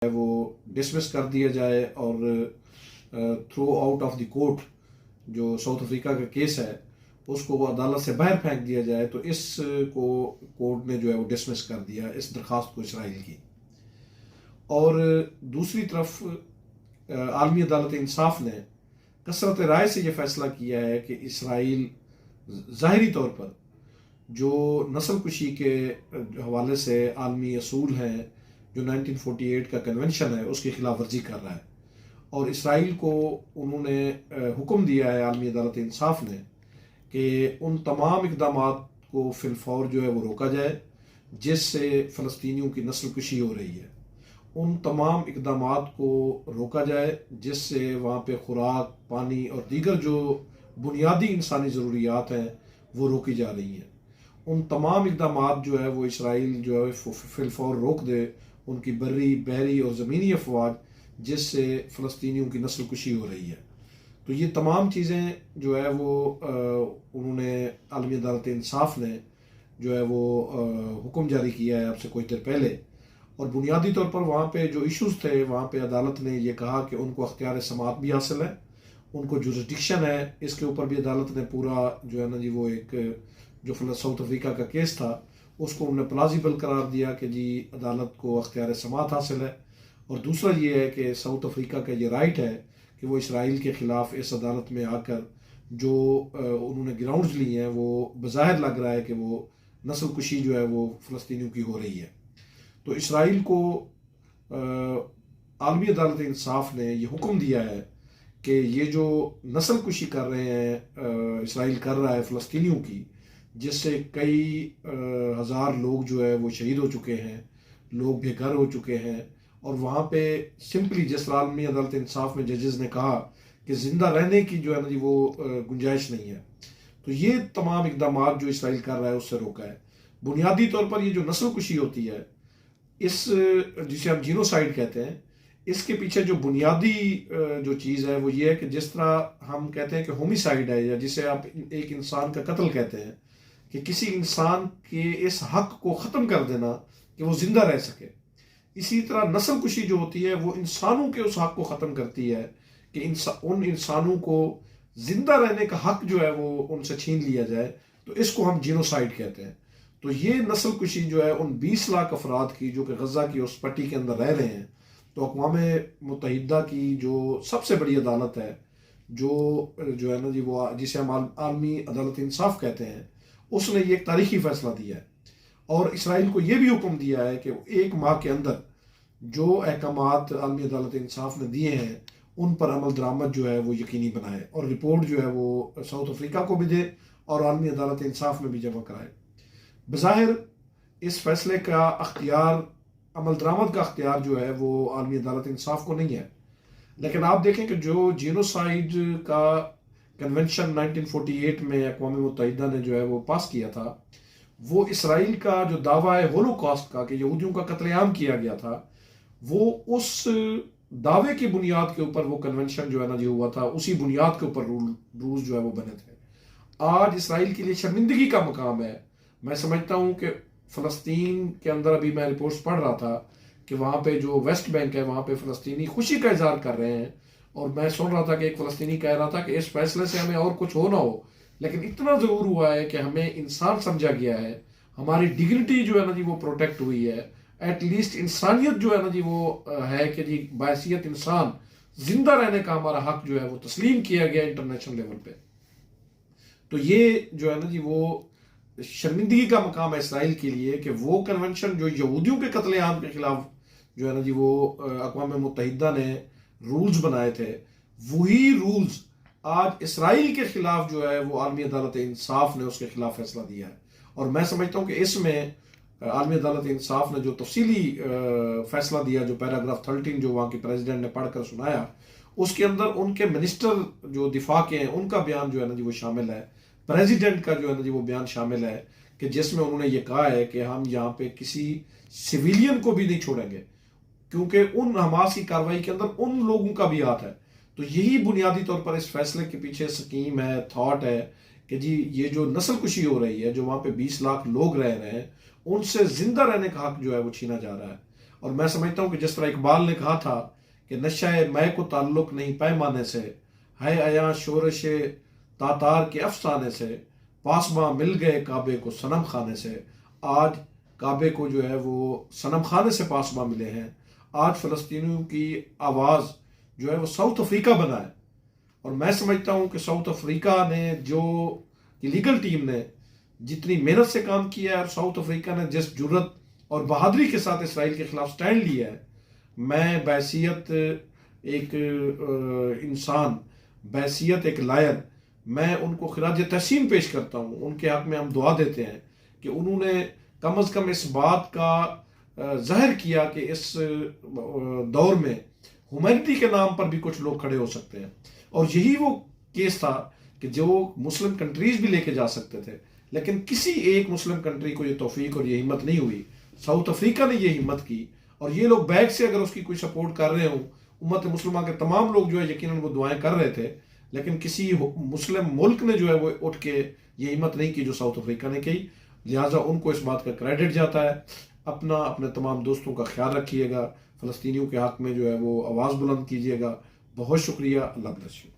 وہ ڈسمس کر دیا جائے اور through out of the court جو ساؤتھ افریقہ کا کیس ہے اس کو وہ عدالت سے باہر پھینک دیا جائے، تو اس کو کورٹ نے جو ہے وہ ڈسمس کر دیا اس درخواست کو اسرائیل کی۔ اور دوسری طرف عالمی عدالت انصاف نے کثرت رائے سے یہ فیصلہ کیا ہے کہ اسرائیل ظاہری طور پر جو نسل کشی کے حوالے سے عالمی اصول ہیں، جو 1948 کا کنونشن ہے، اس کی خلاف ورزی کر رہا ہے، اور اسرائیل کو انہوں نے حکم دیا ہے عالمی عدالت انصاف نے کہ ان تمام اقدامات کو فی الفور جو ہے وہ روکا جائے جس سے فلسطینیوں کی نسل کشی ہو رہی ہے، ان تمام اقدامات کو روکا جائے جس سے وہاں پہ خوراک، پانی اور دیگر جو بنیادی انسانی ضروریات ہیں وہ روکی جا رہی ہیں۔ ان تمام اقدامات جو ہے وہ اسرائیل جو ہے فی الفور روک دے، ان کی بری، بحری اور زمینی افواج جس سے فلسطینیوں کی نسل کشی ہو رہی ہے۔ تو یہ تمام چیزیں جو ہے وہ انہوں نے عالمی عدالت انصاف نے جو ہے وہ حکم جاری کیا ہے اب سے کچھ دیر پہلے، اور بنیادی طور پر وہاں پہ جو ایشوز تھے وہاں پہ عدالت نے یہ کہا کہ ان کو اختیار سماعت بھی حاصل ہے، ان کو جورسڈکشن ہے، اس کے اوپر بھی عدالت نے پورا جو ہے نا جی وہ ایک جو ساؤتھ افریقہ کا کیس تھا اس کو انہوں نے پلازیبل قرار دیا کہ جی عدالت کو اختیار سماعت حاصل ہے۔ اور دوسرا یہ ہے کہ ساؤتھ افریقہ کا یہ رائٹ ہے کہ وہ اسرائیل کے خلاف اس عدالت میں آ کر جو انہوں نے گراؤنڈز لی ہیں وہ بظاہر لگ رہا ہے کہ وہ نسل کشی جو ہے وہ فلسطینیوں کی ہو رہی ہے۔ تو اسرائیل کو عالمی عدالت انصاف نے یہ حکم دیا ہے کہ یہ جو نسل کشی کر رہے ہیں اسرائیل کر رہا ہے فلسطینیوں کی، جس سے کئی ہزار لوگ جو ہے وہ شہید ہو چکے ہیں، لوگ بے گھر ہو چکے ہیں، اور وہاں پہ سمپلی جس عالمی عدالت انصاف میں ججز نے کہا کہ زندہ رہنے کی جو ہے نا جی وہ گنجائش نہیں ہے، تو یہ تمام اقدامات جو اسرائیل کر رہا ہے اس سے روکا ہے۔ بنیادی طور پر یہ جو نسل کشی ہوتی ہے، اس جسے ہم جینوسائیڈ کہتے ہیں، اس کے پیچھے جو بنیادی جو چیز ہے وہ یہ ہے کہ جس طرح ہم کہتے ہیں کہ ہومیسائیڈ ہے، یا جسے آپ ایک انسان کا قتل کہتے ہیں، کہ کسی انسان کے اس حق کو ختم کر دینا کہ وہ زندہ رہ سکے، اسی طرح نسل کشی جو ہوتی ہے وہ انسانوں کے اس حق کو ختم کرتی ہے کہ ان انسانوں کو زندہ رہنے کا حق جو ہے وہ ان سے چھین لیا جائے، تو اس کو ہم جینوسائیڈ کہتے ہیں۔ تو یہ نسل کشی جو ہے ان 20 لاکھ افراد کی جو کہ غزہ کی اس پٹی کے اندر رہ رہے ہیں، تو اقوام متحدہ کی جو سب سے بڑی عدالت ہے جو ہے نا جی وہ جسے ہم عالمی عدالت انصاف کہتے ہیں، اس نے یہ ایک تاریخی فیصلہ دیا ہے، اور اسرائیل کو یہ بھی حکم دیا ہے کہ 1 ماہ کے اندر جو احکامات عالمی عدالت انصاف نے دیے ہیں ان پر عمل درآمد جو ہے وہ یقینی بنائے، اور رپورٹ جو ہے وہ ساؤتھ افریقہ کو بھی دے اور عالمی عدالت انصاف میں بھی جمع کرائے۔ بظاہر اس فیصلے کا اختیار، عمل درآمد کا اختیار جو ہے وہ عالمی عدالت انصاف کو نہیں ہے، لیکن آپ دیکھیں کہ جو جینوسائیڈ کا کنونشن 1948 میں اقوام متحدہ نے جو ہے وہ پاس کیا تھا، وہ اسرائیل کا جو دعویٰ ہے ہولوکاسٹ کا کہ یہودیوں کا قتل عام کیا گیا تھا، وہ اس دعوے کی بنیاد کے اوپر وہ کنونشن جو ہے نا جی ہوا تھا، اسی بنیاد کے اوپر رولز جو ہے وہ بنے تھے۔ آج اسرائیل کے لیے شرمندگی کا مقام ہے۔ میں سمجھتا ہوں کہ فلسطین کے اندر ابھی میں رپورٹس پڑھ رہا تھا کہ وہاں پہ جو ویسٹ بینک ہے وہاں پہ فلسطینی خوشی کا اظہار کر رہے ہیں، اور میں سن رہا تھا کہ ایک فلسطینی کہہ رہا تھا کہ اس فیصلے سے ہمیں اور کچھ ہو نہ ہو، لیکن اتنا ضرور ہوا ہے کہ ہمیں انسان سمجھا گیا ہے، ہماری ڈگنیٹی جو ہے نا جی وہ پروٹیکٹ ہوئی ہے، ایٹ لیسٹ انسانیت جو ہے نا جی وہ ہے کہ جی بحیثیت انسان زندہ رہنے کا ہمارا حق جو ہے وہ تسلیم کیا گیا انٹرنیشنل لیول پہ۔ تو یہ جو ہے نا جی وہ شرمندگی کا مقام ہے اسرائیل کے لیے کہ وہ کنونشن جو یہودیوں کے قتل عام کے خلاف جو ہے نا جی وہ اقوام متحدہ نے رولز بنائے تھے، وہی رولز آج اسرائیل کے خلاف جو ہے وہ عالمی عدالت انصاف نے اس کے خلاف فیصلہ دیا ہے۔ اور میں سمجھتا ہوں کہ اس میں عالمی عدالت انصاف نے جو تفصیلی فیصلہ دیا، جو پیراگراف 13 جو وہاں کے پریزیڈنٹ نے پڑھ کر سنایا، اس کے اندر ان کے منسٹر جو دفاع کے ہیں ان کا بیان جو ہے نا جی وہ شامل ہے، پریزیڈنٹ کا جو ہے نا جی وہ بیان شامل ہے، کہ جس میں انہوں نے یہ کہا ہے کہ ہم یہاں پہ کسی سویلین کو بھی نہیں چھوڑیں گے، کیونکہ ان حماس کی کارروائی کے اندر ان لوگوں کا بھی ہاتھ ہے۔ تو یہی بنیادی طور پر اس فیصلے کے پیچھے سکیم ہے، تھاٹ ہے کہ جی یہ جو نسل کشی ہو رہی ہے، جو وہاں پہ 20 لاکھ لوگ رہ رہے ہیں، ان سے زندہ رہنے کا حق جو ہے وہ چھینا جا رہا ہے۔ اور میں سمجھتا ہوں کہ جس طرح اقبال نے کہا تھا کہ نشہ میں کو تعلق نہیں پیمانے سے، ہے عیاں شورش تاتار کے افسانے سے، پاسباں مل گئے کعبے کو صنم خانے سے۔ آج کعبے کو جو ہے وہ صنم خانے سے پاسباں ملے ہیں۔ آج فلسطینیوں کی آواز جو ہے وہ ساؤتھ افریقہ بنا ہے، اور میں سمجھتا ہوں کہ ساؤتھ افریقہ نے جو لیگل ٹیم نے جتنی محنت سے کام کیا ہے، اور ساؤتھ افریقہ نے جس جرت اور بہادری کے ساتھ اسرائیل کے خلاف سٹینڈ لیا ہے، میں بحیثیت ایک انسان، بحیثیت ایک لائر، میں ان کو خراج تحسین پیش کرتا ہوں۔ ان کے حق میں ہم دعا دیتے ہیں کہ انہوں نے کم از کم اس بات کا ظاہر کیا کہ اس دور میں ہیومینٹی کے نام پر بھی کچھ لوگ کھڑے ہو سکتے ہیں، اور یہی وہ کیس تھا کہ جو مسلم کنٹریز بھی لے کے جا سکتے تھے، لیکن کسی ایک مسلم کنٹری کو یہ توفیق اور یہ ہمت نہیں ہوئی۔ ساؤتھ افریقہ نے یہ ہمت کی، اور یہ لوگ بیک سے اگر اس کی کوئی سپورٹ کر رہے ہوں، امت مسلمہ کے تمام لوگ جو ہے یقیناً وہ دعائیں کر رہے تھے، لیکن کسی مسلم ملک نے جو ہے وہ اٹھ کے یہ ہمت نہیں کی جو ساؤتھ افریقہ نے کی، لہٰذا ان کو اس بات کا کریڈٹ جاتا ہے۔ اپنے تمام دوستوں کا خیال رکھیے گا، فلسطینیوں کے حق میں جو ہے وہ آواز بلند کیجیے گا۔ بہت شکریہ، اللہ بلیس یو۔